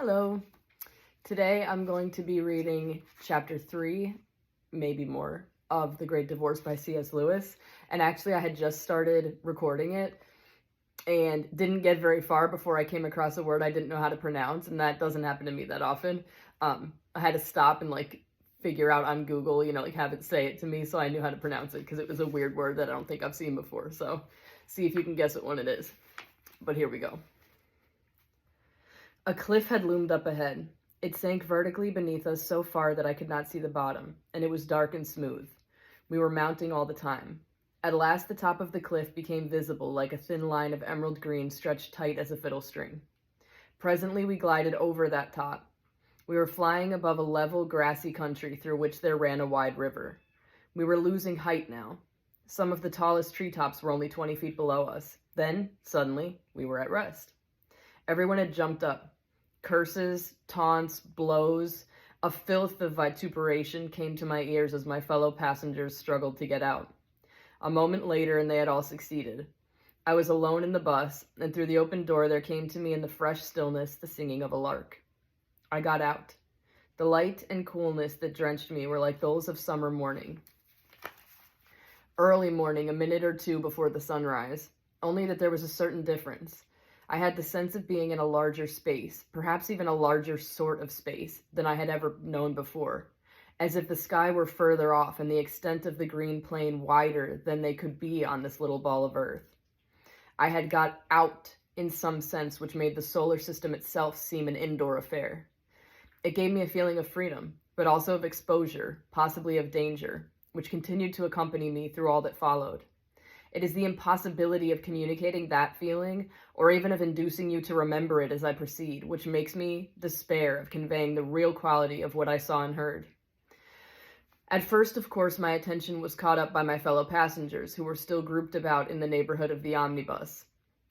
Hello. Today I'm going to be reading chapter 3, maybe more, of The Great Divorce by C.S. Lewis. And actually I had just started recording it and didn't get very far before I came across a word I didn't know how to pronounce, and that doesn't happen to me that often. I had to stop and figure out on Google, have it say it to me so I knew how to pronounce it, because it was a weird word that I don't think I've seen before. So see if you can guess what one it is. But here we go. A cliff had loomed up ahead. It sank vertically beneath us so far that I could not see the bottom, and it was dark and smooth. We were mounting all the time. At last the top of the cliff became visible like a thin line of emerald green stretched tight as a fiddle string. Presently we glided over that top. We were flying above a level, grassy country through which there ran a wide river. We were losing height now. Some of the tallest treetops were only 20 feet below us. Then, suddenly, we were at rest. Everyone had jumped up. Curses, taunts, blows, a filth of vituperation came to my ears as my fellow passengers struggled to get out. A moment later, and they had all succeeded. I was alone in the bus, and through the open door there came to me in the fresh stillness the singing of a lark. I got out. The light and coolness that drenched me were like those of summer morning. Early morning, a minute or two before the sunrise, only that there was a certain difference. I had the sense of being in a larger space, perhaps even a larger sort of space, than I had ever known before, as if the sky were further off and the extent of the green plain wider than they could be on this little ball of earth. I had got out in some sense which made the solar system itself seem an indoor affair. It gave me a feeling of freedom, but also of exposure, possibly of danger, which continued to accompany me through all that followed. It is the impossibility of communicating that feeling, or even of inducing you to remember it as I proceed, which makes me despair of conveying the real quality of what I saw and heard. At first, of course, my attention was caught up by my fellow passengers, who were still grouped about in the neighborhood of the omnibus,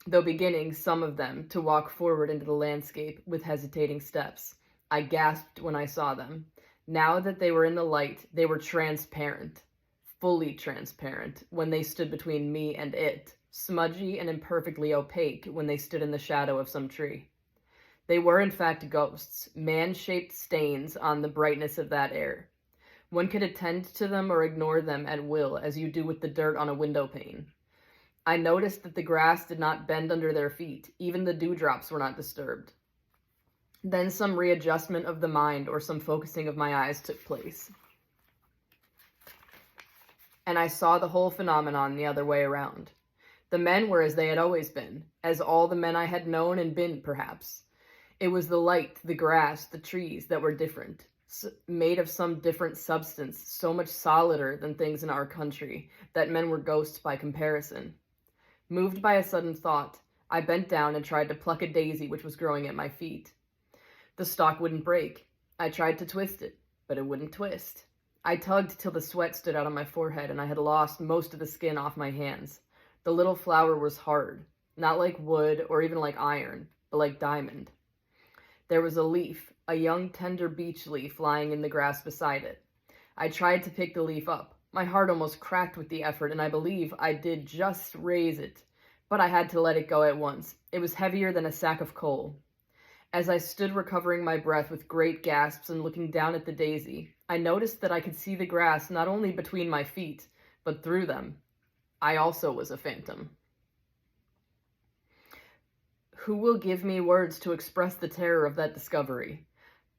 though beginning, some of them, to walk forward into the landscape with hesitating steps. I gasped when I saw them. Now that they were in the light, they were transparent. Fully transparent when they stood between me and it, smudgy and imperfectly opaque when they stood in the shadow of some tree. They were in fact ghosts, man-shaped stains on the brightness of that air. One could attend to them or ignore them at will, as you do with the dirt on a window pane. I noticed that the grass did not bend under their feet, even the dewdrops were not disturbed. Then some readjustment of the mind or some focusing of my eyes took place, and I saw the whole phenomenon the other way around. The men were as they had always been, as all the men I had known and been, perhaps. It was the light, the grass, the trees that were different, made of some different substance, so much solider than things in our country, that men were ghosts by comparison. Moved by a sudden thought, I bent down and tried to pluck a daisy which was growing at my feet. The stalk wouldn't break. I tried to twist it, but it wouldn't twist. I tugged till the sweat stood out on my forehead and I had lost most of the skin off my hands. The little flower was hard, not like wood or even like iron, but like diamond. There was a leaf, a young tender beech leaf lying in the grass beside it. I tried to pick the leaf up. My heart almost cracked with the effort, and I believe I did just raise it, but I had to let it go at once. It was heavier than a sack of coal. As I stood recovering my breath with great gasps and looking down at the daisy, I noticed that I could see the grass not only between my feet, but through them. I also was a phantom. Who will give me words to express the terror of that discovery?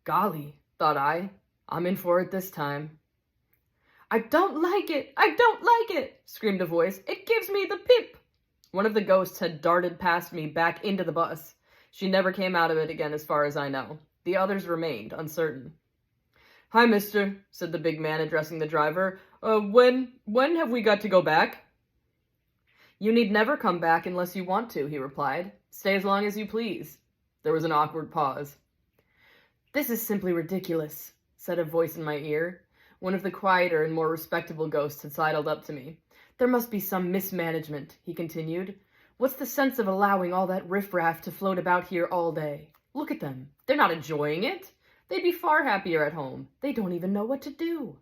Golly, thought I, I'm in for it this time. I don't like it! I don't like it! Screamed a voice. It gives me the pip! One of the ghosts had darted past me back into the bus. She never came out of it again as far as I know. The others remained uncertain. Hi, mister, said the big man, addressing the driver. When have we got to go back? You need never come back unless you want to, he replied. Stay as long as you please. There was an awkward pause. This is simply ridiculous, said a voice in my ear. One of the quieter and more respectable ghosts had sidled up to me. There must be some mismanagement, he continued. What's the sense of allowing all that riffraff to float about here all day? Look at them. They're not enjoying it. They'd be far happier at home. They don't even know what to do.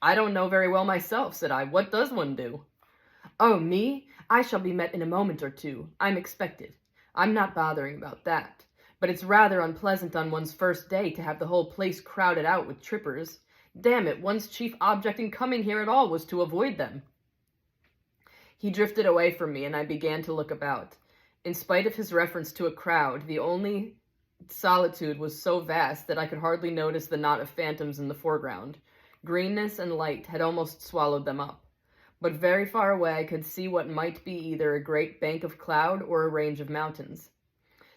I don't know very well myself, said I. What does one do? Oh, me? I shall be met in a moment or two. I'm expected. I'm not bothering about that. But it's rather unpleasant on one's first day to have the whole place crowded out with trippers. Damn it, one's chief object in coming here at all was to avoid them. He drifted away from me, and I began to look about. In spite of his reference to a crowd, the only solitude was so vast that I could hardly notice the knot of phantoms in the foreground. Greenness and light had almost swallowed them up. But very far away I could see what might be either a great bank of cloud or a range of mountains.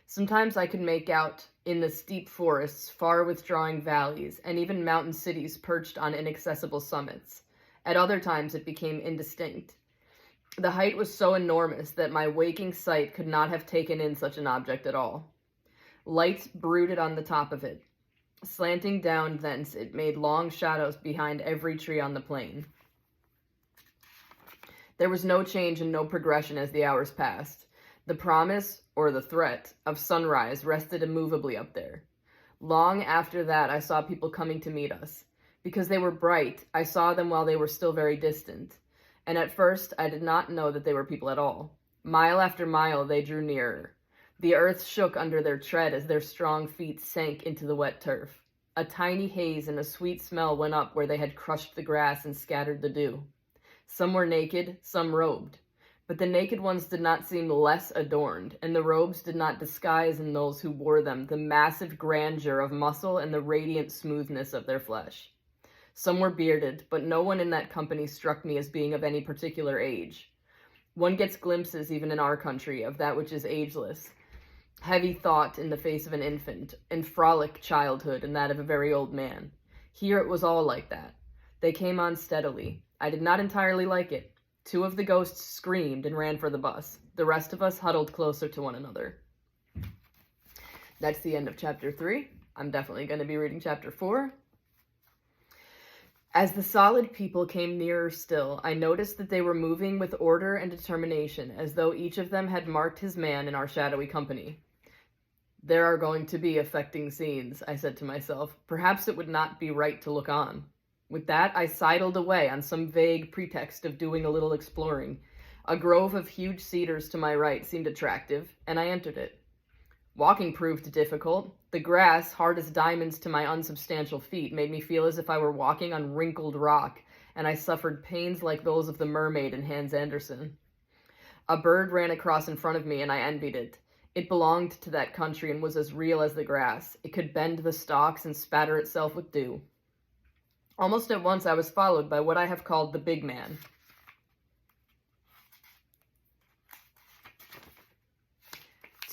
Sometimes I could make out in the steep forests far withdrawing valleys, and even mountain cities perched on inaccessible summits. At other times it became indistinct. The height was so enormous that my waking sight could not have taken in such an object at all. Light brooded on the top of it. Slanting down thence, it made long shadows behind every tree on the plain. There was no change and no progression as the hours passed. The promise, or the threat, of sunrise rested immovably up there. Long after that, I saw people coming to meet us. Because they were bright, I saw them while they were still very distant. And at first, I did not know that they were people at all. Mile after mile, they drew nearer. The earth shook under their tread as their strong feet sank into the wet turf. A tiny haze and a sweet smell went up where they had crushed the grass and scattered the dew. Some were naked, some robed. But the naked ones did not seem less adorned, and the robes did not disguise in those who wore them the massive grandeur of muscle and the radiant smoothness of their flesh. Some were bearded, but no one in that company struck me as being of any particular age. One gets glimpses, even in our country, of that which is ageless. Heavy thought in the face of an infant, and frolic childhood in that of a very old man. Here it was all like that. They came on steadily. I did not entirely like it. 2 of the ghosts screamed and ran for the bus. The rest of us huddled closer to one another. That's the end of chapter 3. I'm definitely going to be reading chapter 4. As the solid people came nearer still, I noticed that they were moving with order and determination, as though each of them had marked his man in our shadowy company. There are going to be affecting scenes, I said to myself. Perhaps it would not be right to look on. With that, I sidled away on some vague pretext of doing a little exploring. A grove of huge cedars to my right seemed attractive, and I entered it. Walking proved difficult. The grass, hard as diamonds to my unsubstantial feet, made me feel as if I were walking on wrinkled rock, and I suffered pains like those of the mermaid in Hans Andersen. A bird ran across in front of me, and I envied it. It belonged to that country and was as real as the grass. It could bend the stalks and spatter itself with dew. Almost at once I was followed by what I have called the big man.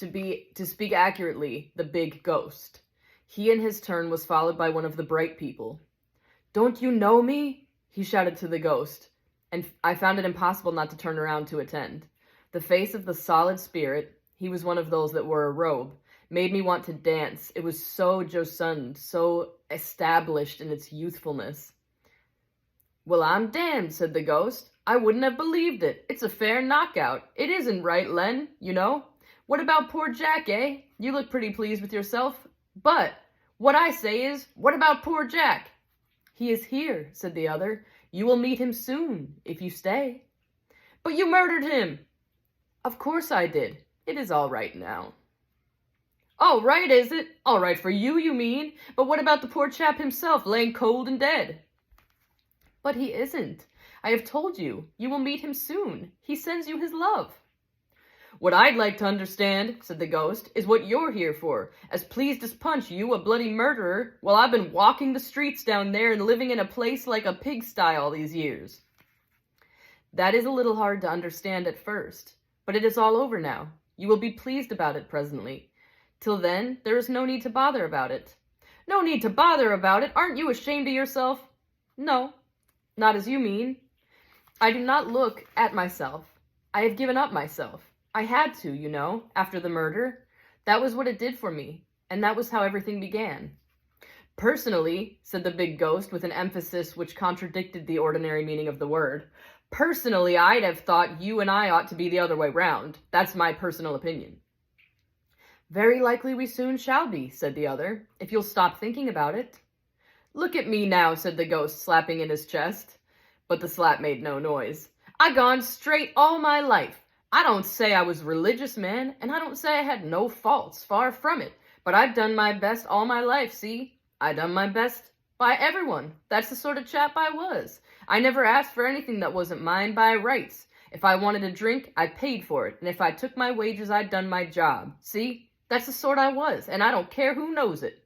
To speak accurately, the big ghost. He in his turn was followed by one of the bright people. "Don't you know me?" he shouted to the ghost, and I found it impossible not to turn around to attend. The face of the solid spirit, he was one of those that wore a robe, made me want to dance. It was so jocund, so established in its youthfulness. "Well, I'm damned," said the ghost. "I wouldn't have believed it. It's a fair knockout. It isn't right, Len, you know. What about poor Jack, eh? You look pretty pleased with yourself. But what I say is, what about poor Jack?" "He is here," said the other. "You will meet him soon, if you stay." "But you murdered him." "Of course I did. It is all right now." "All right, is it? All right for you, you mean? But what about the poor chap himself, laying cold and dead?" "But he isn't. I have told you. You will meet him soon. He sends you his love." "What I'd like to understand," said the ghost, "is what you're here for. As pleased as punch, you, a bloody murderer, while I've been walking the streets down there and living in a place like a pigsty all these years." "That is a little hard to understand at first. But it is all over now. You will be pleased about it presently. Till then, there is no need to bother about it." "No need to bother about it? Aren't you ashamed of yourself?" "No, not as you mean. I do not look at myself. I have given up myself. I had to, you know, after the murder. That was what it did for me, and that was how everything began." "Personally," said the big ghost with an emphasis which contradicted the ordinary meaning of the word, "personally, I'd have thought you and I ought to be the other way round. That's my personal opinion." "Very likely we soon shall be," said the other, "if you'll stop thinking about it." "Look at me now," said the ghost, slapping in his chest. But the slap made no noise. "I gone straight all my life. I don't say I was a religious man, and I don't say I had no faults, far from it, But I've done my best all my life, see? I done my best by everyone. That's the sort of chap I was. I never asked for anything that wasn't mine by rights. If I wanted a drink, I paid for it, and if I took my wages, I'd done my job. See? That's the sort I was, and I don't care who knows it.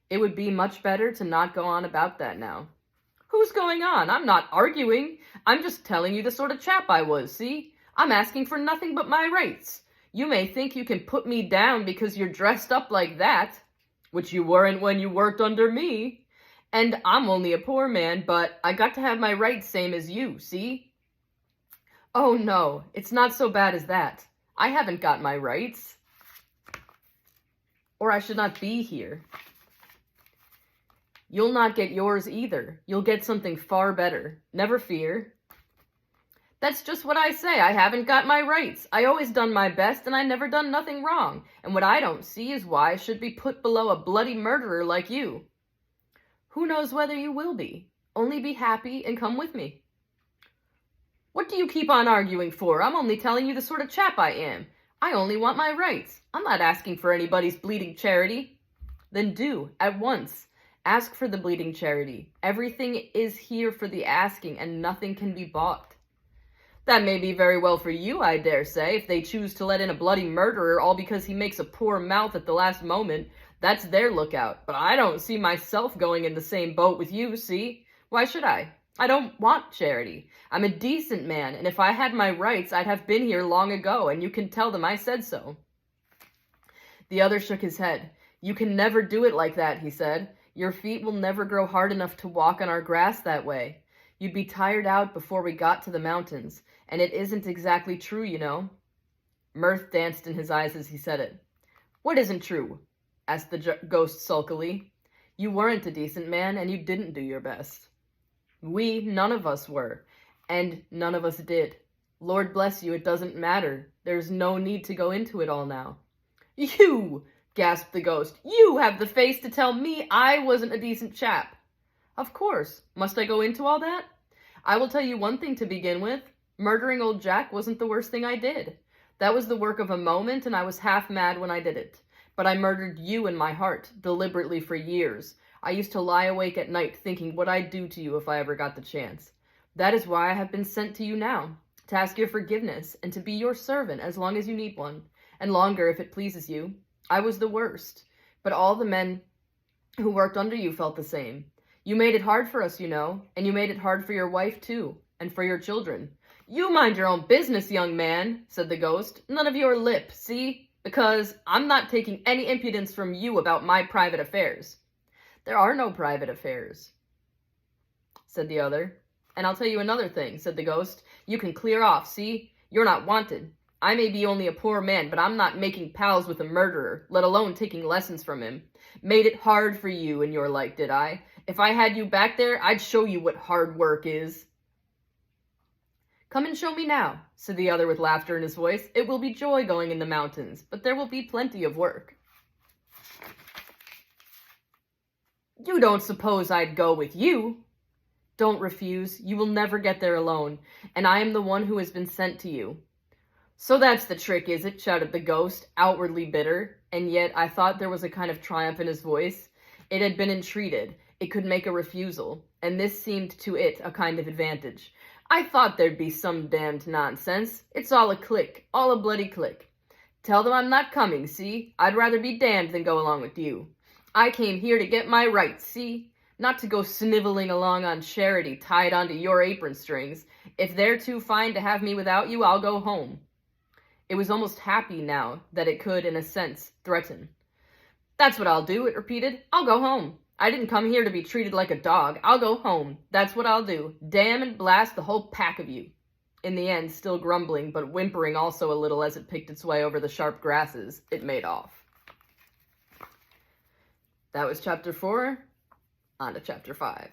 It would be much better to not go on about that now. Who's going on? I'm not arguing. I'm just telling you the sort of chap I was, see? I'm asking for nothing but my rights. You may think you can put me down because you're dressed up like that, which you weren't when you worked under me. And I'm only a poor man, but I got to have my rights same as you, see? Oh no, it's not so bad as that. I haven't got my rights. Or I should not be here. You'll not get yours either. You'll get something far better. Never fear. That's just what I say. I haven't got my rights. I always done my best, and I never done nothing wrong. And what I don't see is why I should be put below a bloody murderer like you. Who knows whether you will be? Only be happy and come with me. What do you keep on arguing for? I'm only telling you the sort of chap I am. I only want my rights. I'm not asking for anybody's bleeding charity. Then do, at once. Ask for the bleeding charity. Everything is here for the asking, and nothing can be bought. That may be very well for you, I dare say, if they choose to let in a bloody murderer all because he makes a poor mouth at the last moment. That's their lookout. But I don't see myself going in the same boat with you, see? Why should I? I don't want charity. I'm a decent man, and if I had my rights, I'd have been here long ago, and you can tell them I said so. The other shook his head. You can never do it like that, he said. Your feet will never grow hard enough to walk on our grass that way. You'd be tired out before we got to the mountains, and it isn't exactly true, you know. Mirth danced in his eyes as he said it. What isn't true? Asked the ghost sulkily. You weren't a decent man, and you didn't do your best. We, none of us were, and none of us did. Lord bless you, it doesn't matter. There's no need to go into it all now. You! Gasped the ghost. You have the face to tell me I wasn't a decent chap. Of course. Must I go into all that? I will tell you one thing to begin with. Murdering old Jack wasn't the worst thing I did. That was the work of a moment, and I was half mad when I did it. But I murdered you in my heart, deliberately for years. I used to lie awake at night thinking what I'd do to you if I ever got the chance. That is why I have been sent to you now, to ask your forgiveness, and to be your servant as long as you need one, and longer if it pleases you. I was the worst, but all the men who worked under you felt the same. You made it hard for us, you know, and you made it hard for your wife, too, and for your children. You mind your own business, young man, said the ghost. None of your lip, see? Because I'm not taking any impudence from you about my private affairs. There are no private affairs, said the other. And I'll tell you another thing, said the ghost. You can clear off, see? You're not wanted. I may be only a poor man, but I'm not making pals with a murderer, let alone taking lessons from him. Made it hard for you and your like, did I? If I had you back there, I'd show you what hard work is. Come and show me now, said the other with laughter in his voice. It will be joy going in the mountains, but there will be plenty of work. You don't suppose I'd go with you? Don't refuse. You will never get there alone, and I am the one who has been sent to you. So that's the trick, is it? Shouted the ghost, outwardly bitter, and yet I thought there was a kind of triumph in his voice. It had been entreated. It could make a refusal, and this seemed to it a kind of advantage. I thought there'd be some damned nonsense. It's all a click, all a bloody click. Tell them I'm not coming, see? I'd rather be damned than go along with you. I came here to get my rights, see? Not to go sniveling along on charity tied onto your apron strings. If they're too fine to have me without you, I'll go home. It was almost happy now that it could, in a sense, threaten. That's what I'll do, it repeated. I'll go home. I didn't come here to be treated like a dog. I'll go home. That's what I'll do. Damn and blast the whole pack of you. In the end, still grumbling, but whimpering also a little as it picked its way over the sharp grasses, it made off. That was chapter 4. On to chapter 5.